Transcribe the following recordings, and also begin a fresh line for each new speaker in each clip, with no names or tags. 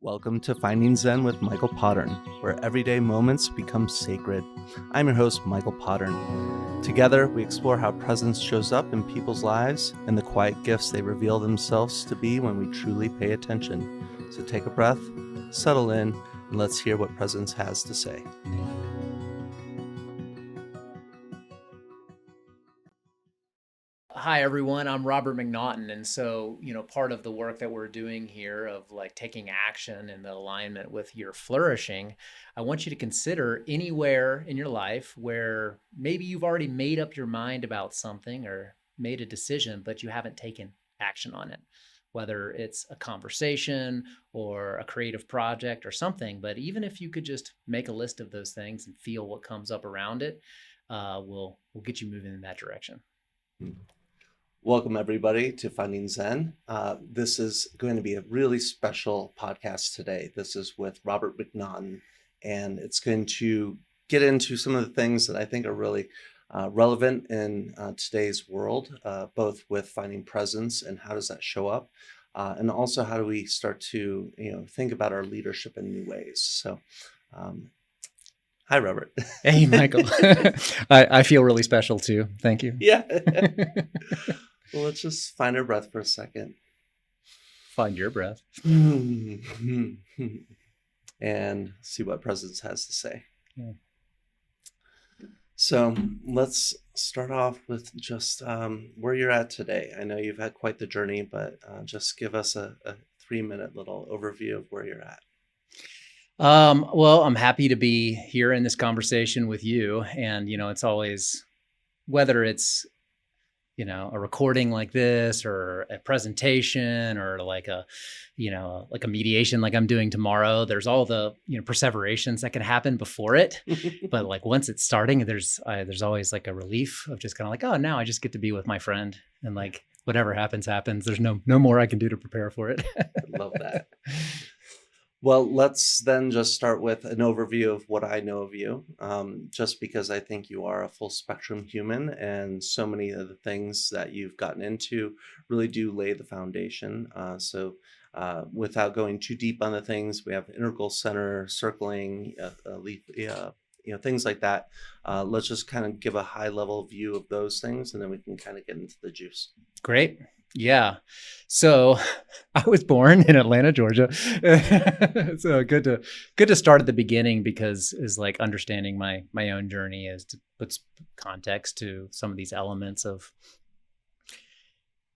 Welcome to Finding Zen with Michael Pottern, where everyday moments become sacred. I'm your host, Michael Pottern. Together, we explore how presence shows up in people's lives and the quiet gifts they reveal themselves to be when we truly pay attention. So take a breath, settle in, and let's hear what presence has to say.
Hi, everyone. I'm Robert McNaughton. And so, part of the work that we're doing here of like taking action in the alignment with your flourishing, I want you to consider anywhere in your life where maybe you've already made up your mind about something or made a decision, but you haven't taken action on it, whether it's a conversation or a creative project or something. But even if you could just make a list of those things and feel what comes up around it, we'll get you moving in that direction.
Welcome, everybody, to Finding Zen. This is going to be a really special podcast today. This is with Robert McNaughton, and it's going to get into some of the things that I think are really relevant in today's world, both with finding presence and how does that show up, and also how do we start to think about our leadership in new ways. So, hi, Robert.
Hey, Michael. I feel really special too. Thank you.
Yeah. Well, let's just find our breath for a second.
Find your breath.
And see what presence has to say.
Yeah.
So let's start off with just where you're at today. I know you've had quite the journey, but just give us a 3-minute little overview of where you're at.
Well, I'm happy to be here in this conversation with you. And, it's always, whether it's a recording like this or a presentation or like a mediation like I'm doing tomorrow, there's all the, perseverations that can happen before it. But like once it's starting, there's always like a relief of just kind of like, oh, now I just get to be with my friend and like whatever happens. There's no more I can do to prepare for it.
Love that. Well, let's then just start with an overview of what I know of you, just because I think you are a full spectrum human and so many of the things that you've gotten into really do lay the foundation. So without going too deep on the things, we have integral center, circling, things like that. Let's just kind of give a high level view of those things, and then we can kind of get into the juice.
Great. Yeah. So I was born in Atlanta, Georgia. So good to start at the beginning, because is like understanding my own journey is to put context to some of these elements of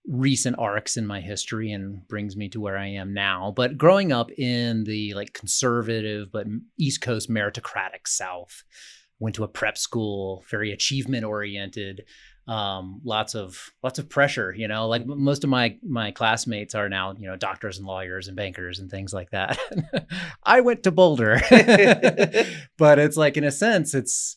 recent arcs in my history and brings me to where I am now. But growing up in the like conservative but East Coast meritocratic South, went to a prep school, very achievement oriented. Lots of pressure, like most of my classmates are now, doctors and lawyers and bankers and things like that. I went to Boulder, but it's like, in a sense, it's,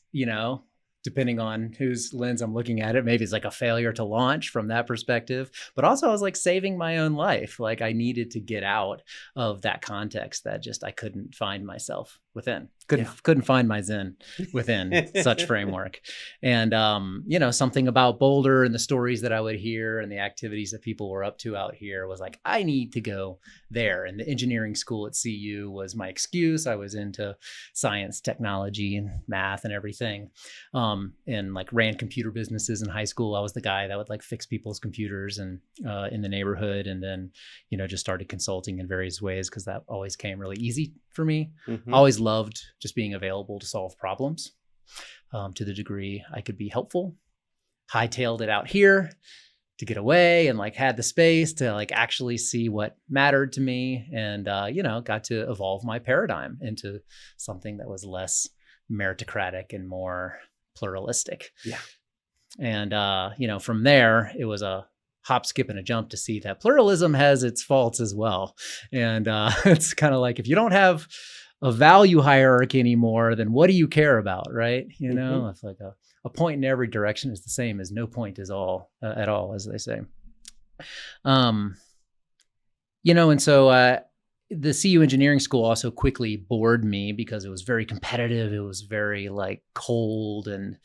depending on whose lens I'm looking at it, maybe it's like a failure to launch from that perspective, but also I was like saving my own life. Like I needed to get out of that context that just, I couldn't find myself within. Couldn't find my Zen within such framework. And, something about Boulder and the stories that I would hear and the activities that people were up to out here was like, I need to go there. And the engineering school at CU was my excuse. I was into science, technology, and math and everything. And like ran computer businesses in high school. I was the guy that would like fix people's computers and in the neighborhood. And then, just started consulting in various ways because that always came really easy for me.
Mm-hmm.
Always loved just being available to solve problems to the degree I could be helpful. Hightailed it out here to get away and like had the space to like actually see what mattered to me, and got to evolve my paradigm into something that was less meritocratic and more pluralistic.
Yeah.
And from there it was a hop, skip, and a jump to see that pluralism has its faults as well. And it's kind of like, if you don't have a value hierarchy anymore, then what do you care about, right?
Mm-hmm.
It's like a point in every direction is the same as no point is all at all, as they say. And so the CU engineering school also quickly bored me because it was very competitive. It was very like cold and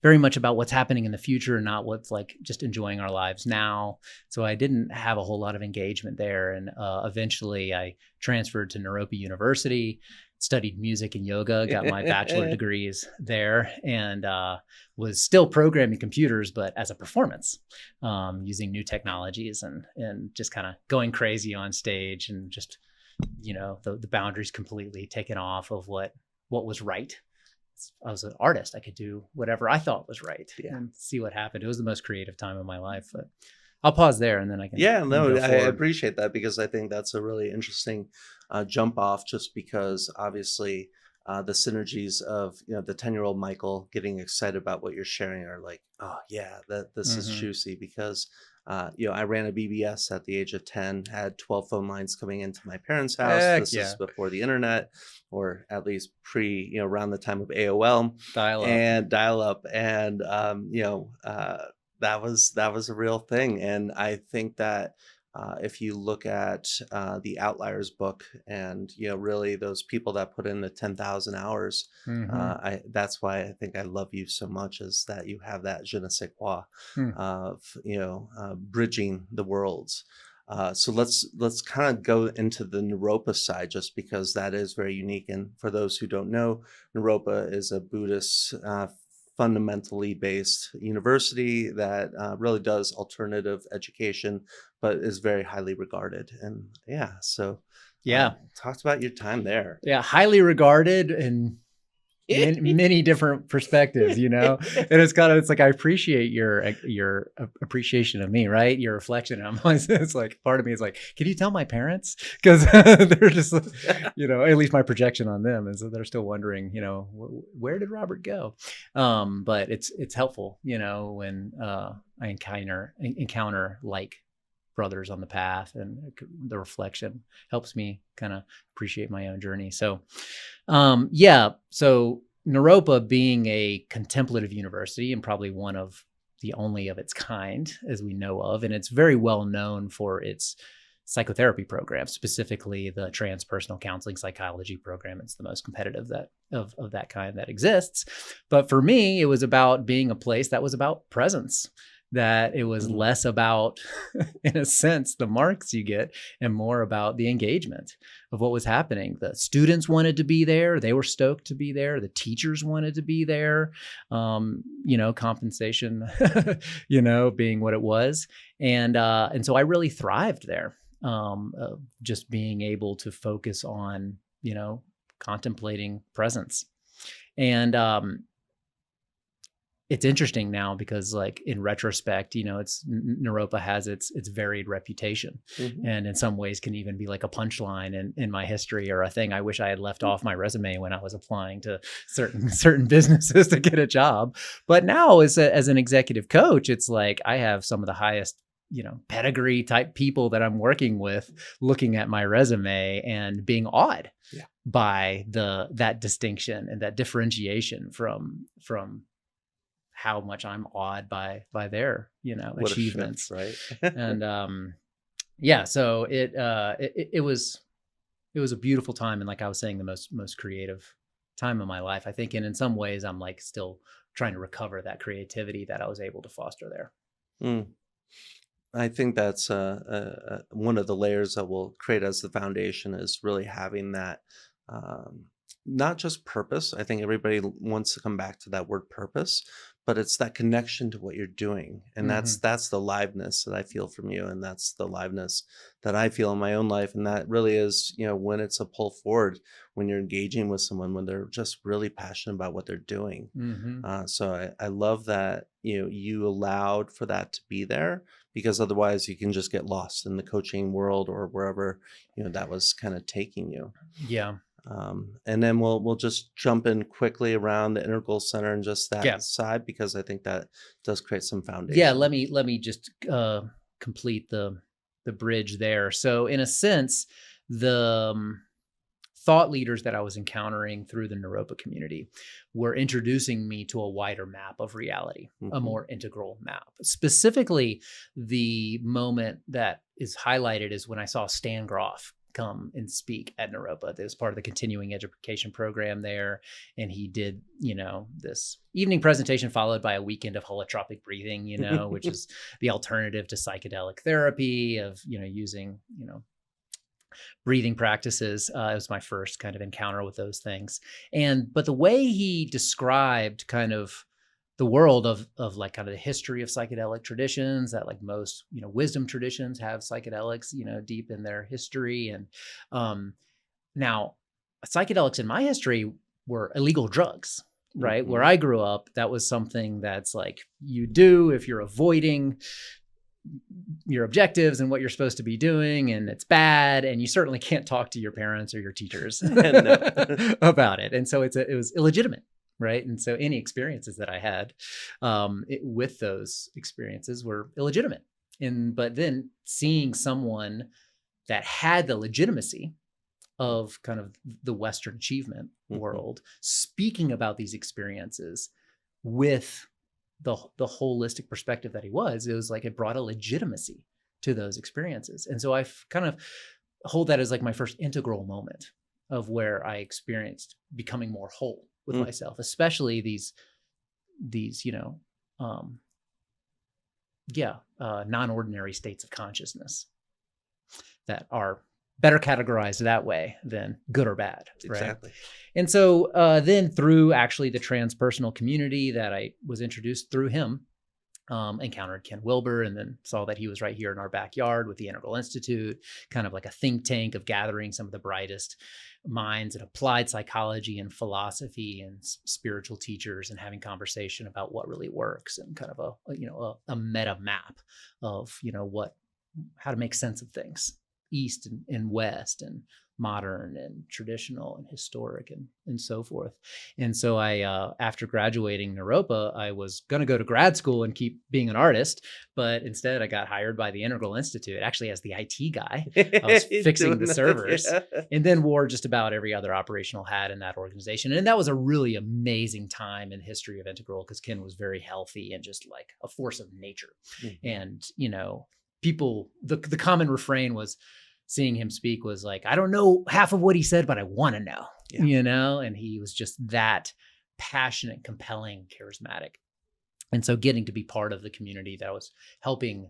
very much about what's happening in the future, not what's like just enjoying our lives now. So I didn't have a whole lot of engagement there. And eventually I transferred to Naropa University, studied music and yoga, got my bachelor degrees there, and was still programming computers, but as a performance, using new technologies and just kind of going crazy on stage, and just, the boundaries completely taken off of what was right. I was an artist. I could do whatever I thought was right and see what happened. It was the most creative time of my life. But I'll pause there, and then I can.
Yeah, no,
go
I
forward.
appreciate that, because I think that's a really interesting jump off, just because obviously the synergies of, the 10-year-old Michael getting excited about what you're sharing are like, oh yeah, this is juicy, because I ran a BBS at the age of 10, had 12 phone lines coming into my parents' house.
Heck
This is
yeah.
before the internet, or at least around the time of AOL
Dial up.
and dial up. And, that was a real thing. And I think that if you look at the Outliers book, and really those people that put in the 10,000 hours, that's why I think I love you so much, is that you have that je ne sais quoi of bridging the worlds. So let's kind of go into the Naropa side, just because that is very unique. And for those who don't know, Naropa is a Buddhist fundamentally based university that really does alternative education, but is very highly regarded. And so talked about your time there.
Yeah, highly regarded and many different perspectives, and it's like, I appreciate your appreciation of me, right? Your reflection. And I'm always, it's like, part of me is like, can you tell my parents? Because they're just, at least my projection on them is that they're still wondering, where did Robert go? But it's helpful, when I encounter like brothers on the path, and the reflection helps me kind of appreciate my own journey. So so Naropa, being a contemplative university, and probably one of the only of its kind as we know of, and it's very well known for its psychotherapy program, specifically the transpersonal counseling psychology program. It's the most competitive of that kind that exists. But for me, it was about being a place that was about presence, that it was less about, in a sense, the marks you get, and more about the engagement of what was happening. The students wanted to be there. They were stoked to be there. The teachers wanted to be there. Compensation, being what it was. And so I really thrived there, just being able to focus on, contemplating presence. And it's interesting now, because like in retrospect, Naropa has its varied reputation, and in some ways can even be like a punchline in my history, or a thing I wish I had left off my resume when I was applying to certain businesses to get a job. But now as an executive coach, it's like I have some of the highest pedigree type people that I'm working with, looking at my resume and being awed by that distinction and that differentiation from how much I'm awed by their, what achievements.
Shift, right?
And so it was a beautiful time. And like I was saying, the most creative time of my life, I think. And in some ways I'm like still trying to recover that creativity that I was able to foster there.
I think that's one of the layers that will create as the foundation, is really having that, not just purpose. I think everybody wants to come back to that word purpose, but it's that connection to what you're doing. And that's the liveness that I feel from you. And that's the liveness that I feel in my own life. And that really is, when it's a pull forward, when you're engaging with someone, when they're just really passionate about what they're doing. So I love that, you allowed for that to be there, because otherwise you can just get lost in the coaching world or wherever, that was kind of taking you.
Yeah.
And then we'll just jump in quickly around the Integral Center and just that side, because I think that does create some foundation.
Yeah, let me just complete the bridge there. So in a sense, the thought leaders that I was encountering through the Naropa community were introducing me to a wider map of reality, a more integral map. Specifically, the moment that is highlighted is when I saw Stan Groff come and speak at Naropa. It was part of the continuing education program there. And he did, this evening presentation followed by a weekend of holotropic breathing, which is the alternative to psychedelic therapy of, using, breathing practices. It was my first kind of encounter with those things. But the way he described kind of the world of like kind of the history of psychedelic traditions, that like most, wisdom traditions have psychedelics, deep in their history. And now psychedelics in my history were illegal drugs, right? Where I grew up, that was something that's like you do if you're avoiding your objectives and what you're supposed to be doing, and it's bad, and you certainly can't talk to your parents or your teachers about it. And so it was illegitimate. Right. And so any experiences that I had with those experiences were illegitimate. But then seeing someone that had the legitimacy of kind of the Western achievement world speaking about these experiences with the holistic perspective that it was like it brought a legitimacy to those experiences. And so I kind of hold that as like my first integral moment of where I experienced becoming more whole with myself, especially these non-ordinary states of consciousness that are better categorized that way than good or bad. Right?
Exactly.
And so then through actually the transpersonal community that I was introduced through him, encountered Ken Wilber, and then saw that he was right here in our backyard with the Integral Institute, kind of like a think tank of gathering some of the brightest minds in applied psychology and philosophy and spiritual teachers, and having conversation about what really works, and kind of a meta map of how to make sense of things, East and West, and modern and traditional and historic and so forth. And so I, after graduating Naropa, I was going to go to grad school and keep being an artist, but instead I got hired by the Integral Institute, actually as the IT guy. I was fixing the servers, and then wore just about every other operational hat in that organization. And that was a really amazing time in the history of Integral, because Ken was very healthy and just like a force of nature. And, people, the common refrain was, seeing him speak was like, I don't know half of what he said, but I want to know, and he was just that passionate, compelling, charismatic. And so getting to be part of the community that was helping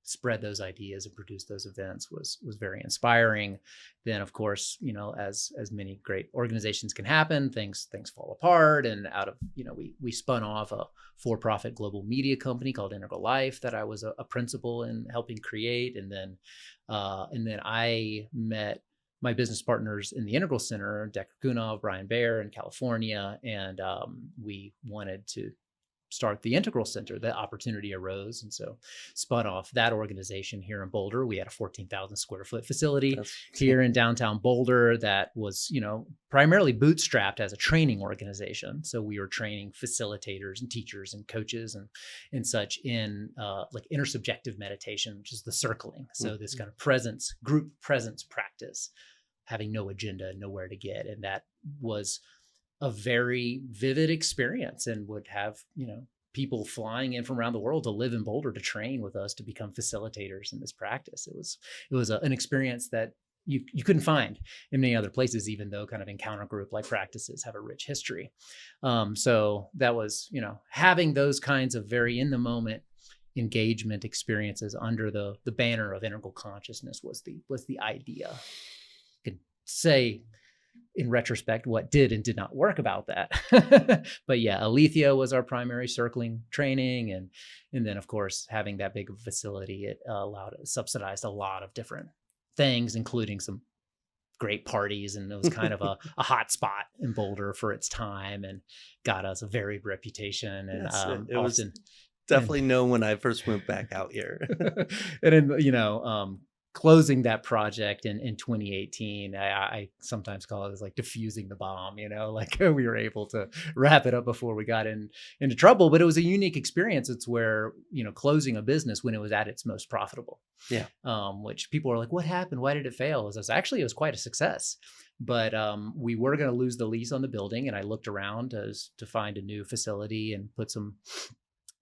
spread those ideas and produce those events was very inspiring. Then, of course, as many great organizations can happen, things fall apart, and out of we spun off a for-profit global media company called Integral Life that I was a principal in helping create, and then I met my business partners in the Integral Center, Decker Kunov, Brian Baer in California, and we wanted to start the Integral Center. The opportunity arose, and so spun off that organization here in Boulder. We had a 14,000 square foot facility here in downtown Boulder that was, primarily bootstrapped as a training organization. So we were training facilitators and teachers and coaches and such in like intersubjective meditation, which is the circling. So this kind of group presence practice, having no agenda, nowhere to get. And that was a very vivid experience, and would have, people flying in from around the world to live in Boulder to train with us to become facilitators in this practice. It was an experience that you couldn't find in many other places, even though kind of encounter group like practices have a rich history. So that was, having those kinds of very in the moment engagement experiences under the banner of integral consciousness was the idea. You could say, in retrospect, what did and did not work about that. But yeah, Alethea was our primary circling training. And then, of course, having that big of a facility, it subsidized a lot of different things, including some great parties. And it was kind of a hot spot in Boulder for its time, and got us a very good reputation. And
yes, it was definitely known when I first went back out here.
And then, closing that project in 2018, I sometimes call it as like diffusing the bomb, like we were able to wrap it up before we got into trouble. But it was a unique experience. It's where, closing a business when it was at its most profitable. Yeah. Which people were like, what happened? Why did it fail? It was quite a success. But we were going to lose the lease on the building. And I looked around to find a new facility and put some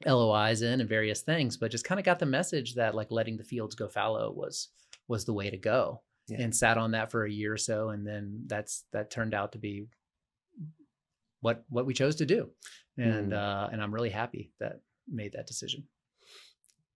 LOIs in and various things, but just kind of got the message that like letting the fields go fallow was was the way to go,
Yeah.
and sat on that for a year or so. And then that turned out to be what we chose to do. And I'm really happy that made that decision.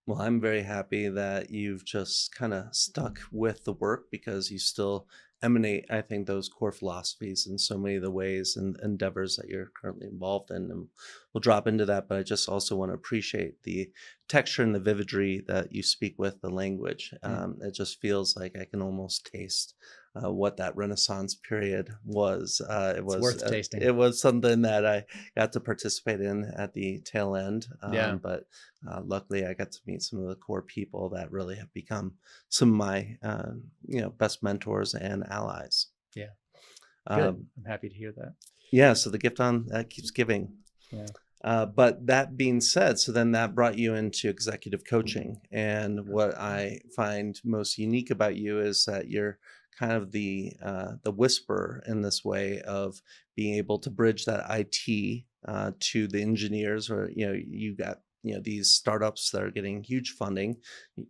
Well, I'm very happy that you've just kind of stuck with the work because you still emanate, I think, those core philosophies in so many of the ways and endeavors that you're currently involved in. And we'll drop into that, but I just also want to appreciate the texture and the vividry that you speak with the language. It just feels like I can almost taste what that Renaissance period was.
It's worth tasting.
It was something that I got to participate in at the tail end.
Yeah.
But luckily, I got to meet some of the core people that really have become some of my best mentors and allies.
Yeah. Good. I'm happy to hear that.
Yeah. So the gift on that keeps giving.
Yeah.
But that being said, so then that brought you into executive coaching. And what I find most unique about you is that you're kind of the whisperer in this way of being able to bridge that IT to the engineers, or you got these startups that are getting huge funding,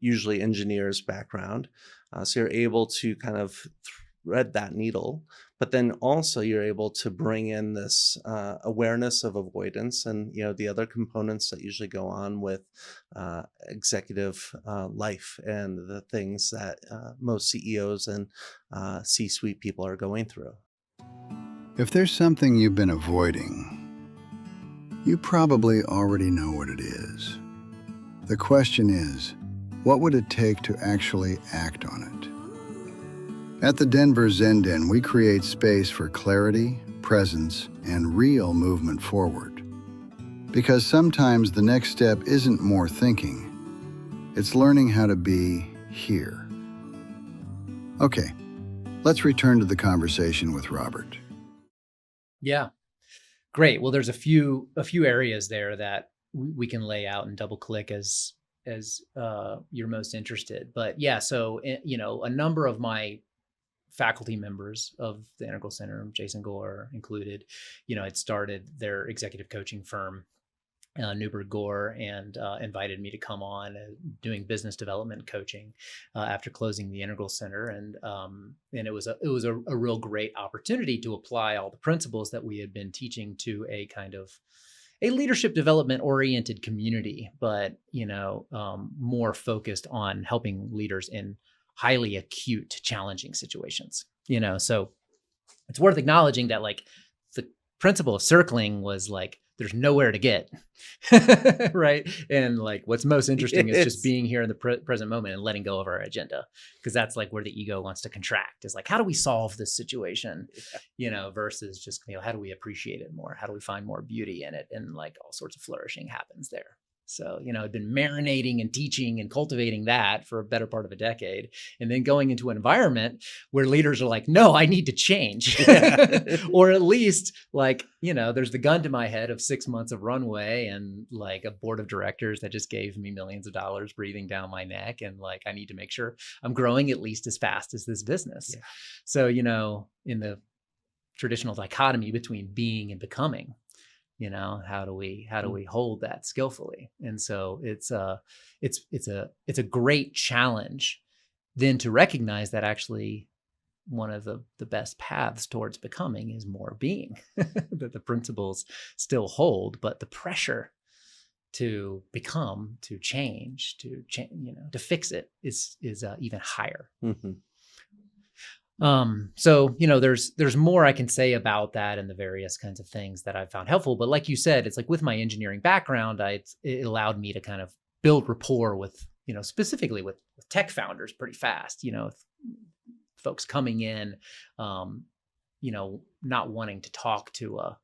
usually engineers background. So you're able to kind of thread that needle, but then also you're able to bring in this awareness of avoidance and the other components that usually go on with executive life and the things that most CEOs and C-suite people are going through.
If there's something you've been avoiding, you probably already know what it is. The question is, what would it take to actually act on it? At the Denver Zen Den, we create space for clarity, presence, and real movement forward. Because sometimes the next step isn't more thinking, it's learning how to be here. Okay, let's return to the conversation with Robert.
Yeah. Great. Well, there's a few areas there that we can lay out and double click as you're most interested. But yeah, so a number of my faculty members of the Integral Center, Jason Gore included, had started their executive coaching firm, Newberg Gore, and invited me to come on doing business development coaching after closing the Integral Center, and it was a real great opportunity to apply all the principles that we had been teaching to a kind of a leadership development oriented community, but more focused on helping leaders in highly acute, challenging situations. So it's worth acknowledging that like the principle of circling was like there's nowhere to get, right? And like what's most interesting is just being here in the present moment and letting go of our agenda, because that's like where the ego wants to contract. Is like, how do we solve this situation, versus just how do we appreciate it more? How do we find more beauty in it? And like all sorts of flourishing happens there. So, I'd been marinating and teaching and cultivating that for a better part of a decade. And then going into an environment where leaders are like, no, I need to change. Or at least like, there's the gun to my head of 6 months of runway and like a board of directors that just gave me millions of dollars breathing down my neck. And like, I need to make sure I'm growing at least as fast as this business. Yeah. So, in the traditional dichotomy between being and becoming, how do we hold that skillfully? And so it's a great challenge then to recognize that actually one of the best paths towards becoming is more being, that the principles still hold, but the pressure to become, to change, to fix it is even higher. Mm-hmm. So, there's more I can say about that and the various kinds of things that I've found helpful. But like you said, it's like with my engineering background, it allowed me to kind of build rapport with, specifically with tech founders pretty fast, folks coming in, not wanting to talk to a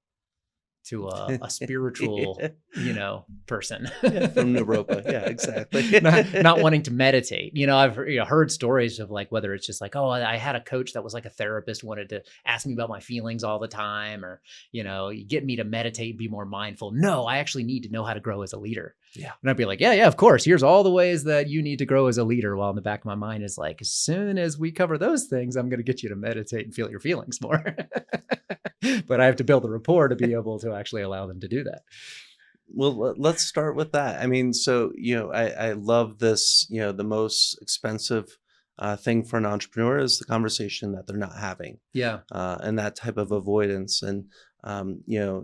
spiritual, person.
From Naropa. Yeah, exactly.
not wanting to meditate. I've heard stories of like, whether it's just like, oh, I had a coach that was like a therapist, wanted to ask me about my feelings all the time, or, you get me to meditate and be more mindful. No, I actually need to know how to grow as a leader. Yeah. And I'd be like, yeah, of course. Here's all the ways that you need to grow as a leader. While in the back of my mind is like, as soon as we cover those things, I'm going to get you to meditate and feel your feelings more. But I have to build a rapport to be able to actually allow them to do that.
Well, let's start with that. I mean, so, I love this, the most expensive thing for an entrepreneur is the conversation that they're not having,
Yeah.
and that type of avoidance. And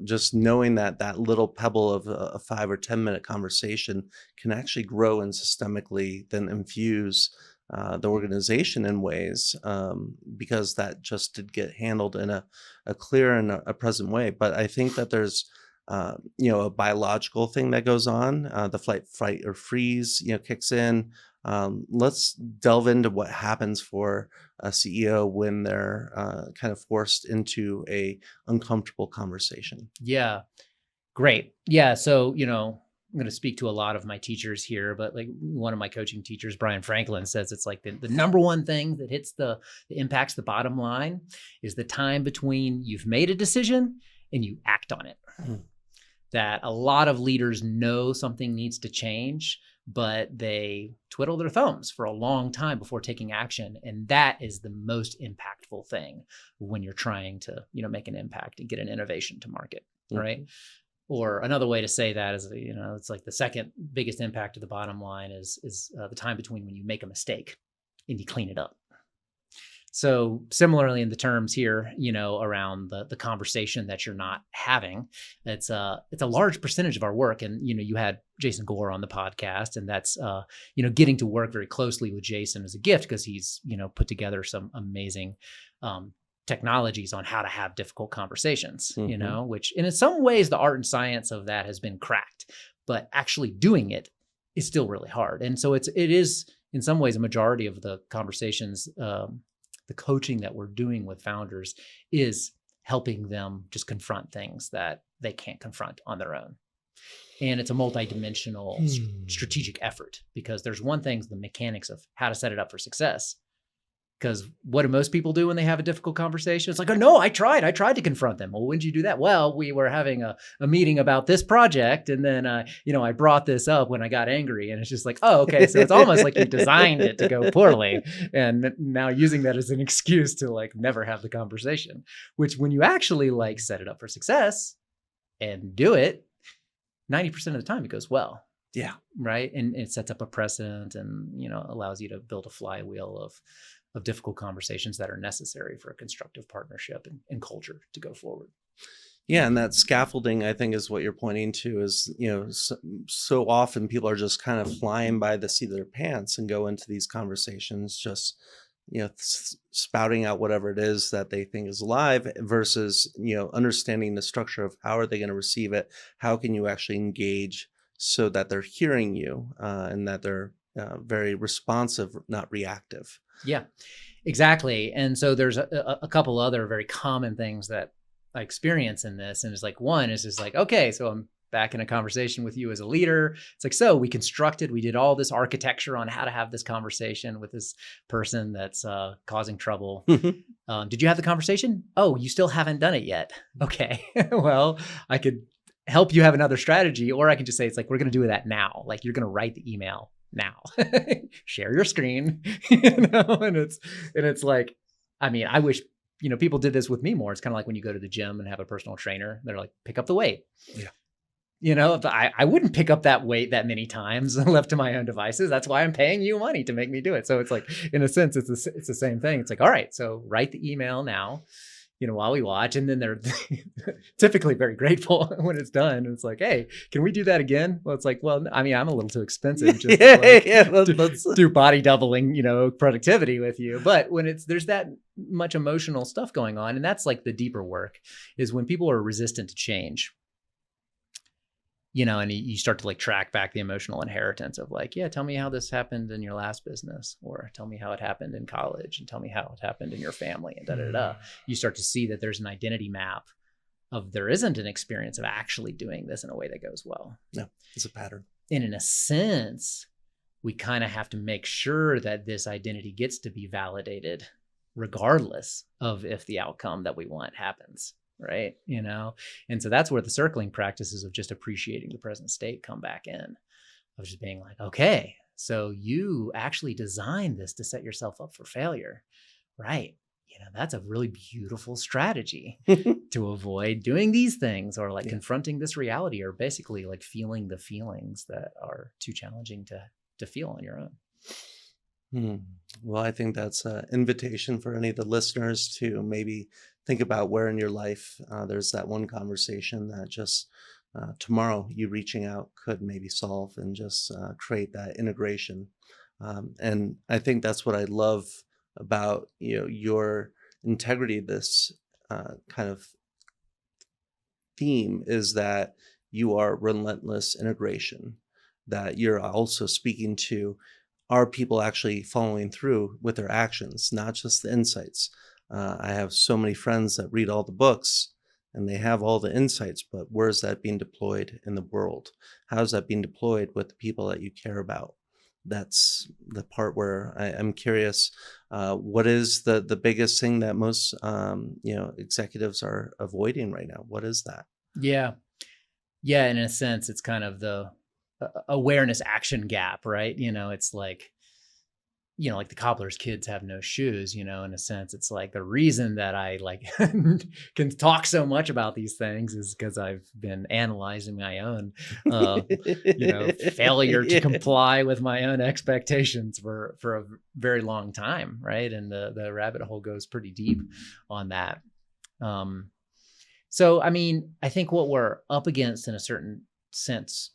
just knowing that that little pebble of a 5 or 10 minute conversation can actually grow and systemically then infuse the organization in ways, because that just did get handled in a clear and a present way. But I think that there's a biological thing that goes on. The flight, fight, or freeze, kicks in. Let's delve into what happens for a CEO when they're kind of forced into a uncomfortable conversation.
Yeah. Great. Yeah. So, I'm going to speak to a lot of my teachers here, but like one of my coaching teachers, Brian Franklin, says it's like the number one thing that hits that impacts the bottom line is the time between you've made a decision and you act on it. That a lot of leaders know something needs to change, but they twiddle their thumbs for a long time before taking action. And that is the most impactful thing when you're trying to, make an impact and get an innovation to market, right? Or another way to say that is, it's like the second biggest impact of the bottom line is the time between when you make a mistake and you clean it up. So similarly in the terms here, around the conversation that you're not having, it's a large percentage of our work. And, you had Jason Gore on the podcast, and that's, getting to work very closely with Jason is a gift because he's, put together some amazing technologies on how to have difficult conversations, which, and in some ways the art and science of that has been cracked, but actually doing it is still really hard. And so it is in some ways a majority of the conversations, the coaching that we're doing with founders is helping them just confront things that they can't confront on their own. And it's a multidimensional strategic effort, because there's one thing, the mechanics of how to set it up for success. Because what do most people do when they have a difficult conversation? It's like, oh no, I tried to confront them. Well, when did you do that? Well, we were having a meeting about this project. And then, I brought this up when I got angry, and it's just like, oh, okay. So it's almost like you designed it to go poorly. And now using that as an excuse to like never have the conversation, which when you actually like set it up for success and do it, 90% of the time it goes well.
Yeah.
Right. And it sets up a precedent and, allows you to build a flywheel of difficult conversations that are necessary for a constructive partnership and culture to go forward.
Yeah, and that scaffolding, I think, is what you're pointing to. Is so often people are just kind of flying by the seat of their pants and go into these conversations just spouting out whatever it is that they think is alive, versus understanding the structure of how are they going to receive it, how can you actually engage so that they're hearing you, and that they're very responsive, not reactive.
Yeah, exactly. And so there's a couple other very common things that I experience in this. And it's like, one is just like, okay, so I'm back in a conversation with you as a leader. It's like, so we did all this architecture on how to have this conversation with this person that's causing trouble. Did you have the conversation? Oh, you still haven't done it yet. Okay, well, I could help you have another strategy, or I can just say, it's like, we're going to do that now. Like, you're going to write the email now, share your screen, and it's like, I mean, I wish, people did this with me more. It's kind of like when you go to the gym and have a personal trainer, they're like, pick up the weight. Yeah. I wouldn't pick up that weight that many times left to my own devices. That's why I'm paying you money to make me do it. So it's like, in a sense, it's the same thing. It's like, all right, so write the email now, while we watch, and then they're typically very grateful when it's done. It's like, hey, can we do that again? Well, it's like, well, I mean, I'm a little too expensive just to do body doubling, productivity with you. But when there's that much emotional stuff going on, and that's like the deeper work, is when people are resistant to change. And you start to like track back the emotional inheritance of like, yeah, tell me how this happened in your last business, or tell me how it happened in college, and tell me how it happened in your family, and da-da-da. You start to see that there's an identity map of there isn't an experience of actually doing this in a way that goes well.
No, it's a pattern.
And in a sense, we kind of have to make sure that this identity gets to be validated regardless of if the outcome that we want happens. Right. And so that's where the circling practices of just appreciating the present state come back in, of just being like, okay, so you actually designed this to set yourself up for failure. Right. That's a really beautiful strategy to avoid doing these things, or like confronting this reality, or basically like feeling the feelings that are too challenging to feel on your own.
Hmm. Well, I think that's an invitation for any of the listeners to maybe think about where in your life there's that one conversation that just tomorrow you reaching out could maybe solve and just create that integration. And I think that's what I love about your integrity. This kind of theme is that you are relentless integration, that you're also speaking to are people actually following through with their actions, not just the insights. I have so many friends that read all the books and they have all the insights, but where's that being deployed in the world? How's that being deployed with the people that you care about? That's the part where I'm curious. What is the biggest thing that most executives are avoiding right now? What is that?
Yeah. Yeah. In a sense, it's kind of the awareness action gap, right? It's like, like the cobbler's kids have no shoes, in a sense. It's like the reason that I like can talk so much about these things is because I've been analyzing my own, failure to comply with my own expectations for a very long time. Right. And the rabbit hole goes pretty deep on that. So, I mean, I think what we're up against in a certain sense,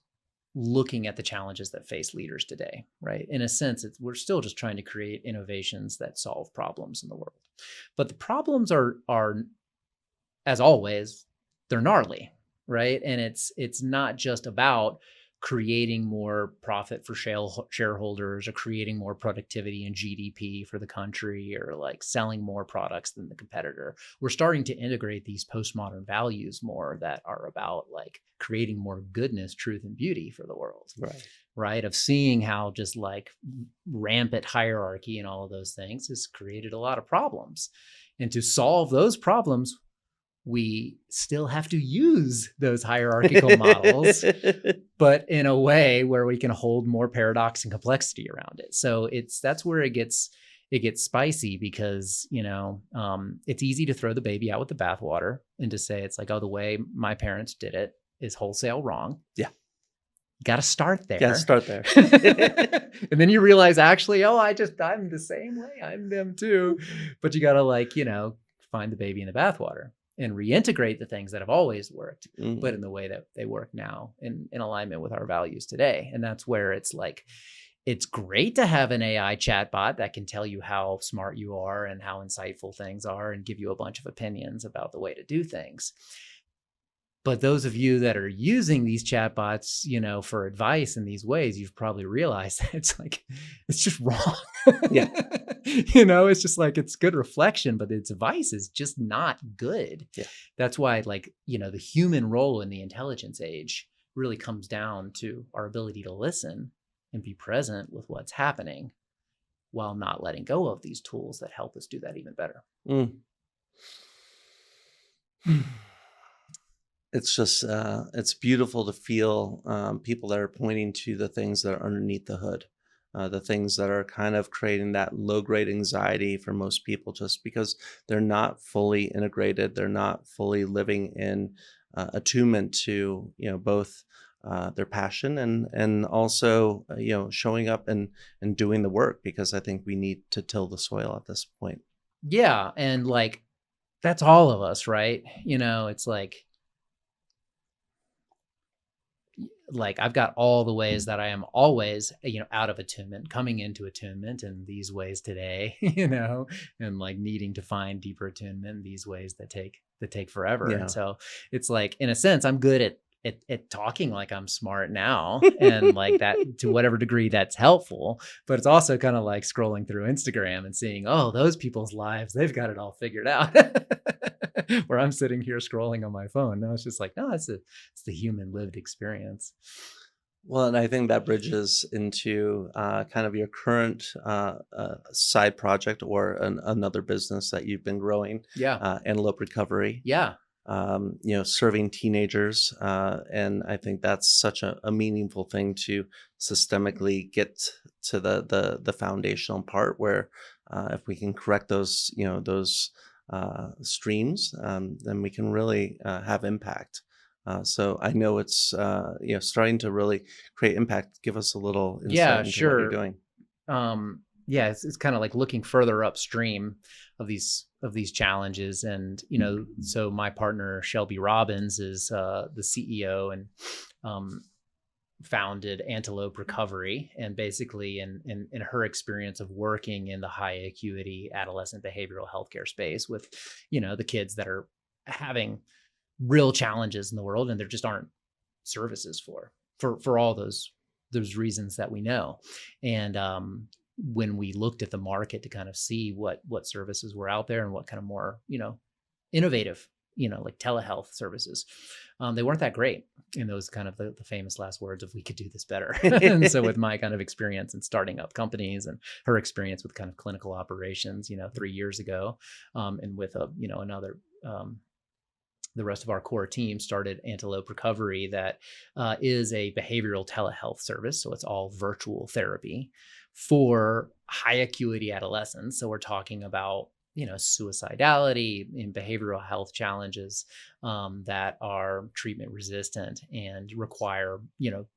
looking at the challenges that face leaders today, right? In a sense, we're still just trying to create innovations that solve problems in the world. But the problems are, as always, they're gnarly, right? And it's not just about creating more profit for shareholders or creating more productivity and GDP for the country or like selling more products than the competitor. We're starting to integrate these postmodern values more that are about like creating more goodness, truth, and beauty for the world. Right. Of seeing how just like rampant hierarchy and all of those things has created a lot of problems. And to solve those problems, we still have to use those hierarchical models, but in a way where we can hold more paradox and complexity around it. So that's where it gets spicy because, it's easy to throw the baby out with the bathwater and to say, it's like, oh, the way my parents did it is wholesale wrong.
Yeah.
Got to start there. And then you realize actually, oh, I'm the same way. I'm them too. But you got to find the baby in the bathwater and reintegrate the things that have always worked, but in the way that they work now in alignment with our values today. And that's where it's like, it's great to have an AI chatbot that can tell you how smart you are and how insightful things are and give you a bunch of opinions about the way to do things. But those of you that are using these chatbots, for advice in these ways, you've probably realized that it's just wrong.
Yeah.
It's just like, it's good reflection, but its advice is just not good.
Yeah.
That's why the human role in the intelligence age really comes down to our ability to listen and be present with what's happening while not letting go of these tools that help us do that even better.
It's just, it's beautiful to feel people that are pointing to the things that are underneath the hood, the things that are kind of creating that low-grade anxiety for most people just because they're not fully integrated. They're not fully living in attunement to, both their passion and also, showing up and doing the work because I think we need to till the soil at this point.
Yeah. And that's all of us, right? It's like I've got all the ways that I am always, out of attunement, coming into attunement in these ways today, and needing to find deeper attunement in these ways that take forever.
Yeah.
And so it's like, in a sense, I'm good at talking like I'm smart now and that to whatever degree that's helpful, but it's also kind of like scrolling through Instagram and seeing, oh, those people's lives, they've got it all figured out. Where I'm sitting here scrolling on my phone. No, it's just like, no, it's the human lived experience.
Well, and I think that bridges into kind of your current side project or another business that you've been growing.
Yeah.
Antelope Recovery.
Yeah.
Serving teenagers. And I think that's such a meaningful thing to systemically get to the foundational part where if we can correct those, those streams, then we can really have impact. So I know it's starting to really create impact. Give us a little insight into what you're doing.
yeah, it's kind of like looking further upstream of these challenges. And, so my partner, Shelby Robbins, is the CEO and founded Antelope Recovery. And basically in her experience of working in the high acuity adolescent behavioral healthcare space with, the kids that are having real challenges in the world, and there just aren't services for all those reasons that we know. And when we looked at the market to kind of see what services were out there and what kind of more, innovative, like telehealth services, they weren't that great. And those kind of the famous last words of, we could do this better. And so with my kind of experience in starting up companies and her experience with kind of clinical operations, 3 years ago, and with another, the rest of our core team started Antelope Recovery, that is a behavioral telehealth service. So it's all virtual therapy for high acuity adolescents. So we're talking about, suicidality and behavioral health challenges that are treatment resistant and require,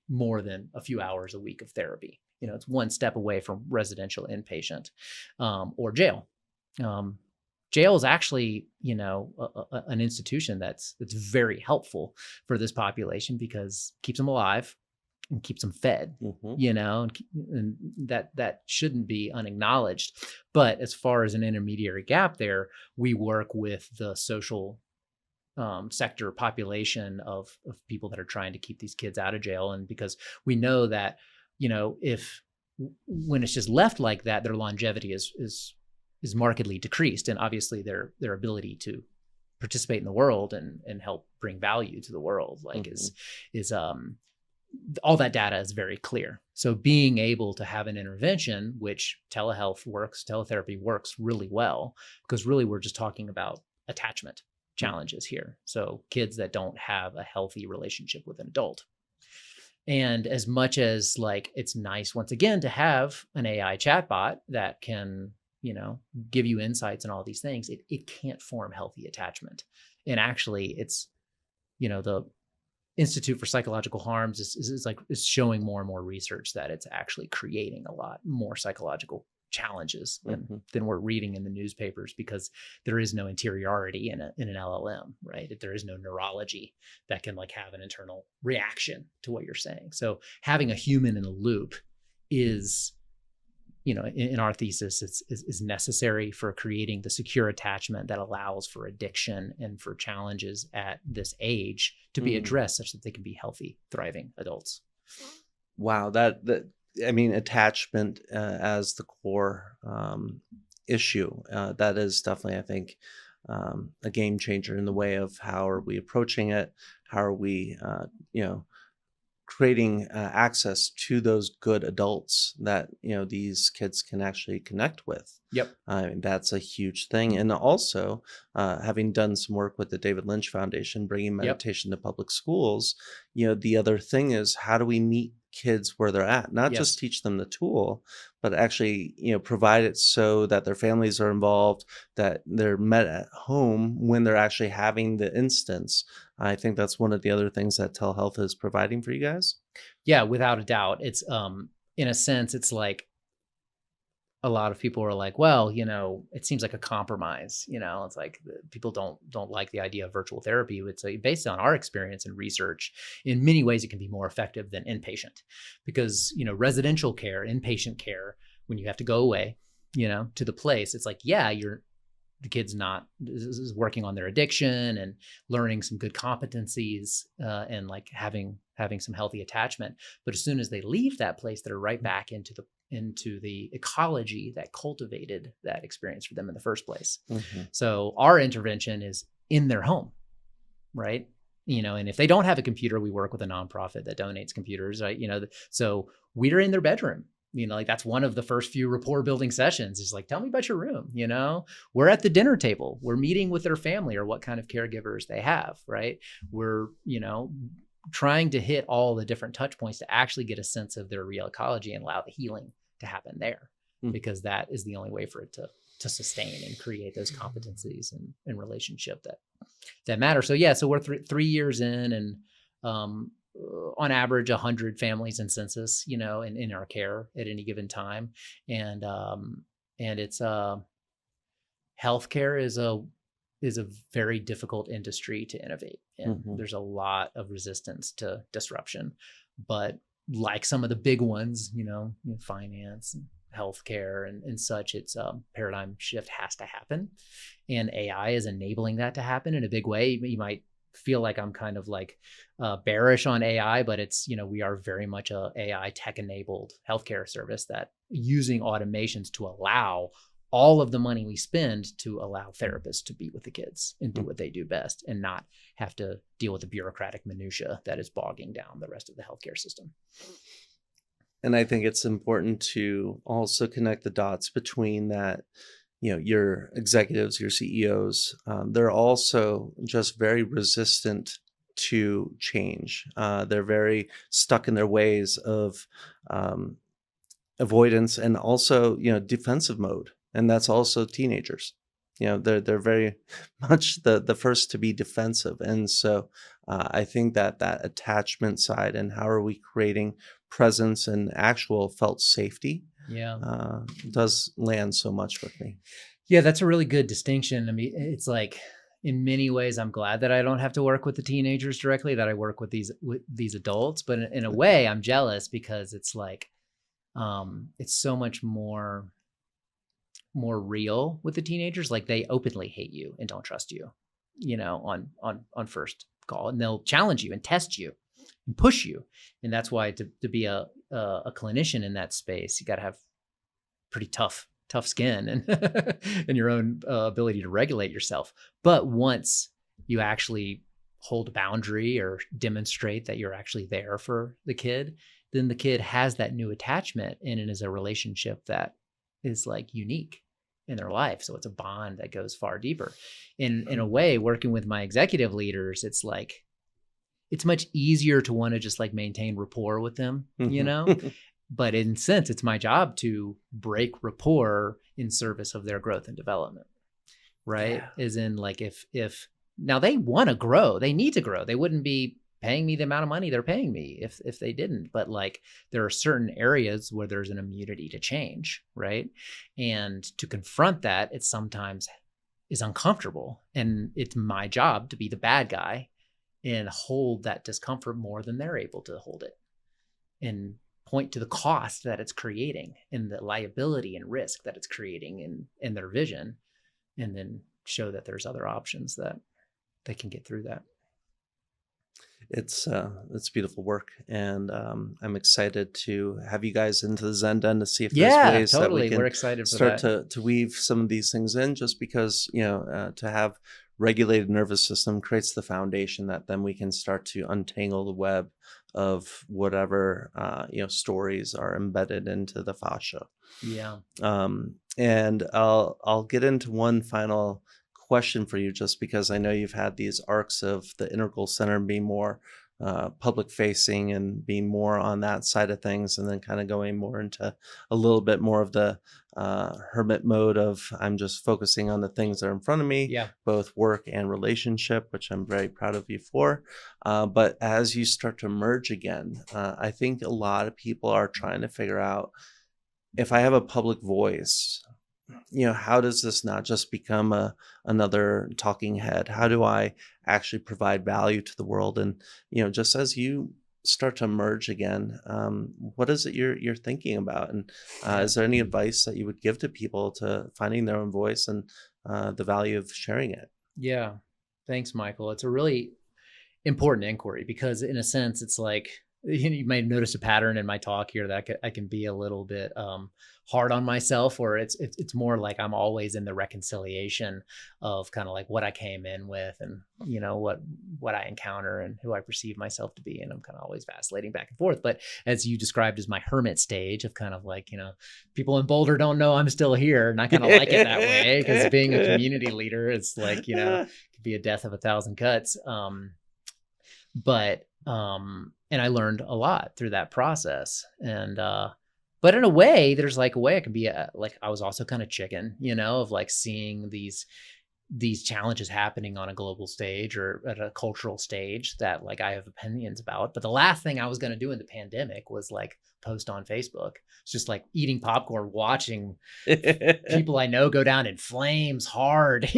more than a few hours a week of therapy. It's one step away from residential inpatient or jail. Jail is actually, an institution that's very helpful for this population because it keeps them alive and keeps them fed, and that shouldn't be unacknowledged. But as far as an intermediary gap there, we work with the social sector population of people that are trying to keep these kids out of jail. And because we know that, when it's just left like that, their longevity is markedly decreased, and obviously their ability to participate in the world and help bring value to the world, like is all that data is very clear. So being able to have an intervention, which teletherapy works really well, because really we're just talking about attachment challenges here. So kids that don't have a healthy relationship with an adult. And as much as it's nice, once again, to have an AI chatbot that can, give you insights and all these things, it can't form healthy attachment. And actually it's, the Institute for Psychological Harms is showing more and more research that it's actually creating a lot more psychological challenges than we're reading in the newspapers, because there is no interiority in an LLM, right? There is no neurology that can have an internal reaction to what you're saying. So having a human in the loop is, in our thesis, is necessary for creating the secure attachment that allows for addiction and for challenges at this age to be addressed such that they can be healthy, thriving adults.
Wow, attachment as the core issue, that is definitely, I think, a game changer in the way of how are we approaching it, how are we, creating access to those good adults that these kids can actually connect with.
Yep.
That's a huge thing. And also having done some work with the David Lynch Foundation, bringing meditation to public schools, the other thing is, how do we meet kids where they're at, not just teach them the tool, but actually provide it so that their families are involved, that they're met at home when they're actually having the instance. I think that's one of the other things that telehealth is providing for you guys.
Yeah, without a doubt. It's in a sense, it's like a lot of people are like, well, it seems like a compromise. It's like people don't like the idea of virtual therapy. It's based on our experience and research. In many ways, it can be more effective than inpatient, because residential care, inpatient care, when you have to go away, to the place, it's like, yeah, the kid's is working on their addiction and learning some good competencies and having some healthy attachment. But as soon as they leave that place, they're right back into the ecology that cultivated that experience for them in the first place. So our intervention is in their home, right? And if they don't have a computer, we work with a nonprofit that donates computers, right? So we're in their bedroom. That's one of the first few rapport building sessions is tell me about your room. We're at the dinner table, we're meeting with their family or what kind of caregivers they have, right? We're, trying to hit all the different touch points to actually get a sense of their real ecology and allow the healing to happen there, because that is the only way for it to sustain and create those competencies and relationship that matter. So yeah, so we're 3 years in, and on average 100 families in census, in our care at any given time. And it's healthcare is a very difficult industry to innovate in.
Mhm.
There's a lot of resistance to disruption, but like some of the big ones, finance, and healthcare, and such, it's paradigm shift has to happen, and AI is enabling that to happen in a big way. You might feel like I'm kind of like bearish on AI, but it's, we are very much a AI tech enabled healthcare service that using automations to allow all of the money we spend to allow therapists to be with the kids and do what they do best and not have to deal with the bureaucratic minutia that is bogging down the rest of the healthcare system.
And I think it's important to also connect the dots between that, your executives, your CEOs, they're also just very resistant to change. They're very stuck in their ways of avoidance and also, defensive mode. And that's also teenagers. They're very much the first to be defensive. And so I think that attachment side and how are we creating presence and actual felt safety does land so much with me.
Yeah, that's a really good distinction. I mean, it's like in many ways, I'm glad that I don't have to work with the teenagers directly, that I work with these adults. But in a way, I'm jealous because it's like it's so much more real with the teenagers. Like they openly hate you and don't trust you, on first call, and they'll challenge you and test you and push you. And that's why to be a clinician in that space, you got to have pretty tough skin and and your own ability to regulate yourself. But once you actually hold a boundary or demonstrate that you're actually there for the kid, then the kid has that new attachment and it is a relationship that is like unique in their life. So it's a bond that goes far deeper. In a way, working with my executive leaders, it's like, it's much easier to want to just like maintain rapport with them, but in a sense, it's my job to break rapport in service of their growth and development. Right. Yeah. As in like, if now they want to grow, they need to grow. They wouldn't be paying me the amount of money they're paying me if they didn't. But like there are certain areas where there's an immunity to change, right? And to confront that, it sometimes is uncomfortable. And it's my job to be the bad guy and hold that discomfort more than they're able to hold it, and point to the cost that it's creating and the liability and risk that it's creating in their vision, and then show that there's other options that they can get through that.
It's beautiful work, and I'm excited to have you guys into the Zen Den to see if there's ways
totally.
that we can
We're excited for
start
that.
to weave some of these things in. Just because to have regulated nervous system creates the foundation that then we can start to untangle the web of whatever stories are embedded into the fascia.
Yeah.
And I'll get into one final question for you, just because I know you've had these arcs of the integral center being more public facing and being more on that side of things, and then kind of going more into a little bit more of the hermit mode of I'm just focusing on the things that are in front of me, both work and relationship, which I'm very proud of you for. But as you start to merge again, I think a lot of people are trying to figure out, if I have a public voice, how does this not just become another talking head? How do I actually provide value to the world? And, just as you start to emerge again, what is it you're thinking about? And is there any advice that you would give to people to finding their own voice and the value of sharing it?
Yeah. Thanks, Michael. It's a really important inquiry because in a sense, it's like, you might notice a pattern in my talk here that I can be a little bit hard on myself, or it's more like I'm always in the reconciliation of kind of like what I came in with and, what I encounter and who I perceive myself to be. And I'm kind of always vacillating back and forth. But as you described as my hermit stage of kind of like, people in Boulder don't know I'm still here. And I kind of like it that way because being a community leader, it's like, could be a death of 1,000 cuts. And I learned a lot through that process. And, but in a way, there's like a way I can be like, I was also kind of chicken, of like seeing these these challenges happening on a global stage or at a cultural stage that like I have opinions about. But the last thing I was going to do in the pandemic was like post on Facebook. It's just like eating popcorn, watching people I know go down in flames hard,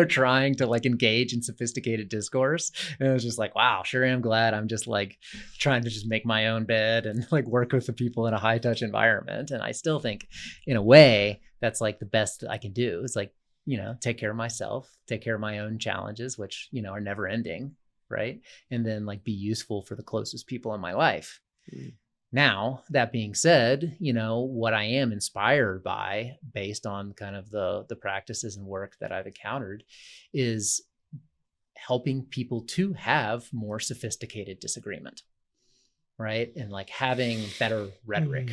trying to like engage in sophisticated discourse. And it was just like, wow, sure am glad I'm just like trying to just make my own bed and like work with the people in a high touch environment. And I still think in a way that's like the best I can do is like, take care of myself, take care of my own challenges, which, are never ending. Right. And then like be useful for the closest people in my life. Now, that being said, what I am inspired by based on kind of the practices and work that I've encountered is helping people to have more sophisticated disagreement, right? And like having better rhetoric.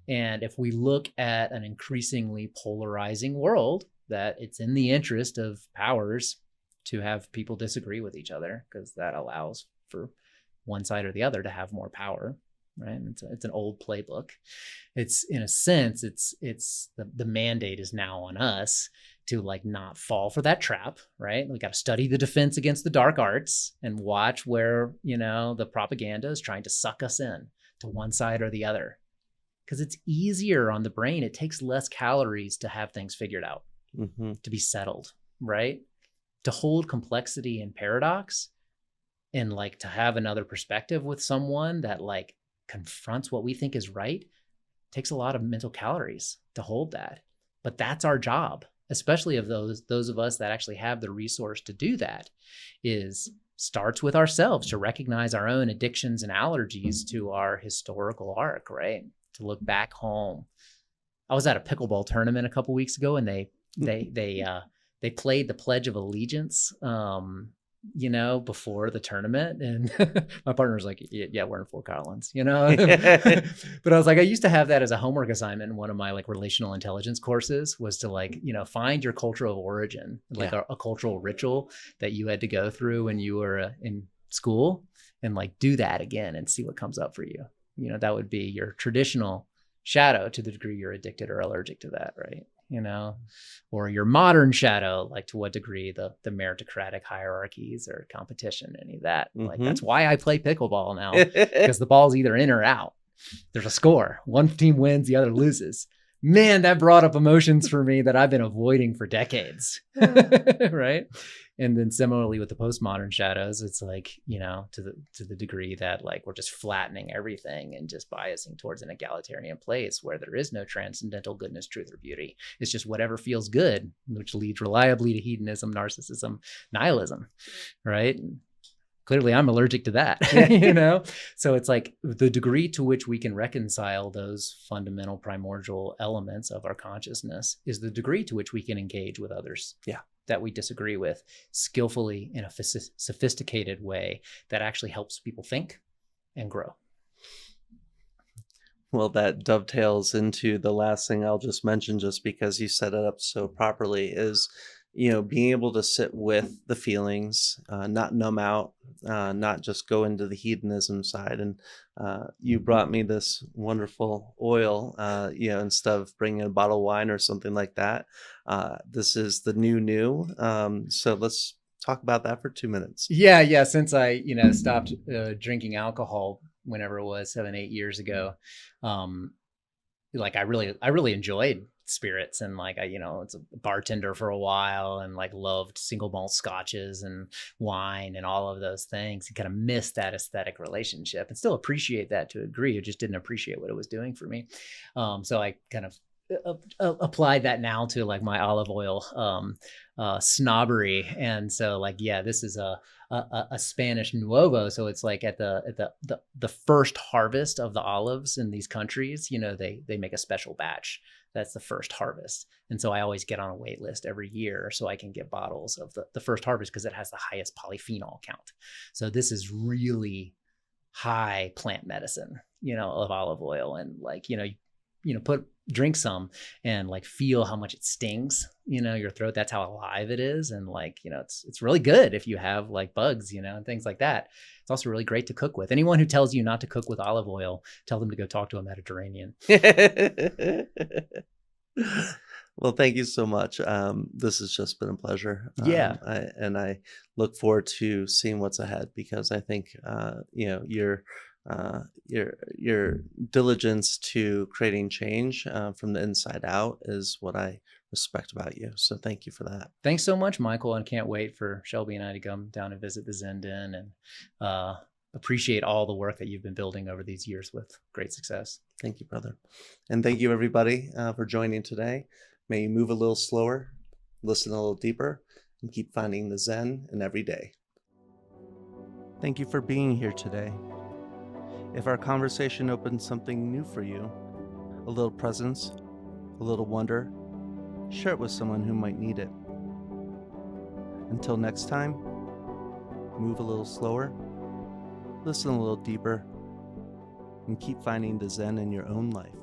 And if we look at an increasingly polarizing world, that it's in the interest of powers to have people disagree with each other because that allows for one side or the other to have more power. Right. It's an old playbook. It's in a sense, it's the mandate is now on us to like not fall for that trap. Right. We got to study the defense against the dark arts and watch where, the propaganda is trying to suck us in to one side or the other. Because it's easier on the brain. It takes less calories to have things figured out, to be settled. Right. To hold complexity and paradox and like to have another perspective with someone that like confronts what we think is right takes a lot of mental calories to hold that. But that's our job, especially of those of us that actually have the resource to do that, is starts with ourselves to recognize our own addictions and allergies to our historical arc, right? To look back home. I was at a pickleball tournament a couple weeks ago and they played the Pledge of Allegiance before the tournament. And my partner was like, yeah, we're in Fort Collins, But I was like, I used to have that as a homework assignment in one of my like relational intelligence courses was to like, find your culture of origin, like a cultural ritual that you had to go through when you were in school and like do that again and see what comes up for you. That would be your traditional shadow to the degree you're addicted or allergic to that, right? Or your modern shadow, like to what degree the meritocratic hierarchies or competition, any of that. Like that's why I play pickleball now, because the ball's either in or out. There's a score. One team wins, the other loses. Man, that brought up emotions for me that I've been avoiding for decades. Right. And then similarly with the postmodern shadows, it's like, to the degree that like we're just flattening everything and just biasing towards an egalitarian place where there is no transcendental goodness, truth, or beauty. It's just whatever feels good, which leads reliably to hedonism, narcissism, nihilism. Right. Clearly I'm allergic to that, So it's like the degree to which we can reconcile those fundamental primordial elements of our consciousness is the degree to which we can engage with others that we disagree with skillfully in a sophisticated way that actually helps people think and grow.
Well, that dovetails into the last thing I'll just mention, just because you set it up so properly, is being able to sit with the feelings, not numb out, not just go into the hedonism side. And you brought me this wonderful oil, instead of bringing a bottle of wine or something like that. This is the new. So let's talk about that for 2 minutes.
Yeah. Since I, stopped drinking alcohol whenever it was 7-8 years ago, like I really enjoyed spirits and like I it's a bartender for a while and like loved single malt scotches and wine and all of those things and kind of missed that aesthetic relationship and still appreciate that to a degree. I just didn't appreciate what it was doing for me. So I kind of applied that now to like my olive oil snobbery. And so like, this is a Spanish Nuevo. So it's like at the first harvest of the olives in these countries, they make a special batch. That's the first harvest. And so I always get on a wait list every year so I can get bottles of the first harvest because it has the highest polyphenol count. So this is really high plant medicine, of olive oil. And like, drink some and like feel how much it stings, your throat. That's how alive it is. And like, it's really good if you have like bugs, and things like that. It's also really great to cook with. Anyone who tells you not to cook with olive oil, tell them to go talk to a Mediterranean.
Well, thank you so much. This has just been a pleasure.
Yeah.
I look forward to seeing what's ahead because I think your diligence to creating change from the inside out is what I respect about you. So thank you for that.
Thanks so much, Michael, and can't wait for Shelby and I to come down and visit the Zen Den and appreciate all the work that you've been building over these years with great success.
Thank you, brother. And thank you, everybody, for joining today. May you move a little slower, listen a little deeper, and keep finding the Zen in every day. Thank you for being here today. If our conversation opened something new for you, a little presence, a little wonder, share it with someone who might need it. Until next time, move a little slower, listen a little deeper, and keep finding the Zen in your own life.